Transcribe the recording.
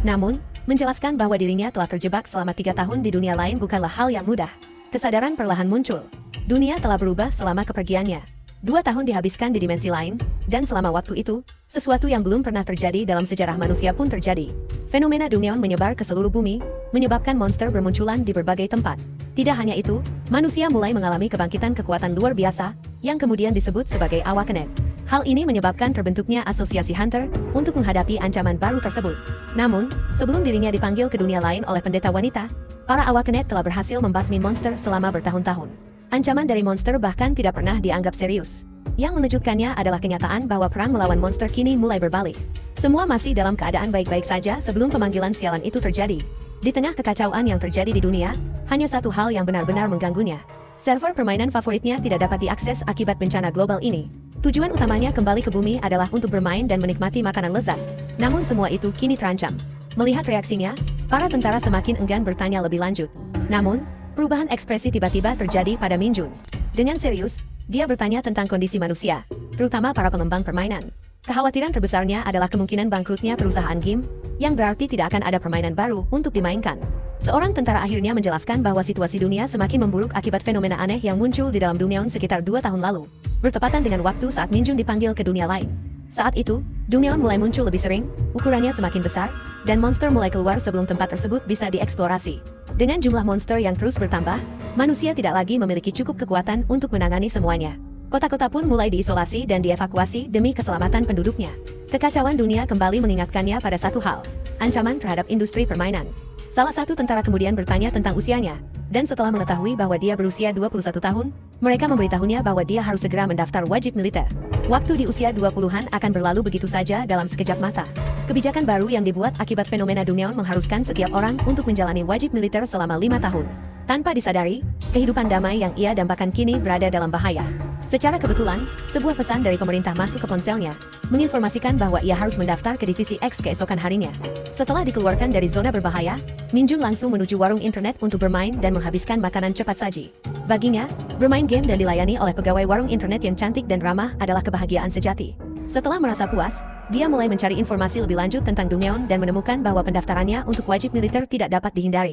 Namun, menjelaskan bahwa dirinya telah terjebak selama 3 tahun di dunia lain bukanlah hal yang mudah. Kesadaran perlahan muncul. Dunia telah berubah selama kepergiannya. 2 tahun dihabiskan di dimensi lain, dan selama waktu itu, sesuatu yang belum pernah terjadi dalam sejarah manusia pun terjadi. Fenomena Dungeon menyebar ke seluruh bumi, menyebabkan monster bermunculan di berbagai tempat. Tidak hanya itu, manusia mulai mengalami kebangkitan kekuatan luar biasa, yang kemudian disebut sebagai Awakening. Hal ini menyebabkan terbentuknya asosiasi Hunter untuk menghadapi ancaman baru tersebut. Namun, sebelum dirinya dipanggil ke dunia lain oleh pendeta wanita, para Awakening telah berhasil membasmi monster selama bertahun-tahun. Ancaman dari monster bahkan tidak pernah dianggap serius. Yang mengejutkannya adalah kenyataan bahwa perang melawan monster kini mulai berbalik. Semua masih dalam keadaan baik-baik saja sebelum pemanggilan sialan itu terjadi. Di tengah kekacauan yang terjadi di dunia, hanya satu hal yang benar-benar mengganggunya. Server permainan favoritnya tidak dapat diakses akibat bencana global ini. Tujuan utamanya kembali ke bumi adalah untuk bermain dan menikmati makanan lezat. Namun semua itu kini terancam. Melihat reaksinya, para tentara semakin enggan bertanya lebih lanjut. Namun, perubahan ekspresi tiba-tiba terjadi pada Min Jun. Dengan serius, dia bertanya tentang kondisi manusia, terutama para pengembang permainan. Kekhawatiran terbesarnya adalah kemungkinan bangkrutnya perusahaan game, yang berarti tidak akan ada permainan baru untuk dimainkan. Seorang tentara akhirnya menjelaskan bahwa situasi dunia semakin memburuk akibat fenomena aneh yang muncul di dalam Dungeon sekitar 2 tahun lalu, bertepatan dengan waktu saat Min Jun dipanggil ke dunia lain. Saat itu, Dungeon mulai muncul lebih sering, ukurannya semakin besar, dan monster mulai keluar sebelum tempat tersebut bisa dieksplorasi. Dengan jumlah monster yang terus bertambah, manusia tidak lagi memiliki cukup kekuatan untuk menangani semuanya. Kota-kota pun mulai diisolasi dan dievakuasi demi keselamatan penduduknya. Kekacauan dunia kembali mengingatkannya pada satu hal, ancaman terhadap industri permainan. Salah satu tentara kemudian bertanya tentang usianya, dan setelah mengetahui bahwa dia berusia 21 tahun, mereka memberitahunya bahwa dia harus segera mendaftar wajib militer. Waktu di usia 20-an akan berlalu begitu saja dalam sekejap mata. Kebijakan baru yang dibuat akibat fenomena Dungeon mengharuskan setiap orang untuk menjalani wajib militer selama 5 tahun. Tanpa disadari, kehidupan damai yang ia dambakan kini berada dalam bahaya. Secara kebetulan, sebuah pesan dari pemerintah masuk ke ponselnya, menginformasikan bahwa ia harus mendaftar ke divisi X keesokan harinya. Setelah dikeluarkan dari zona berbahaya, Min Jun langsung menuju warung internet untuk bermain dan menghabiskan makanan cepat saji. Baginya, bermain game dan dilayani oleh pegawai warung internet yang cantik dan ramah adalah kebahagiaan sejati. Setelah merasa puas, dia mulai mencari informasi lebih lanjut tentang Dungeon dan menemukan bahwa pendaftarannya untuk wajib militer tidak dapat dihindari.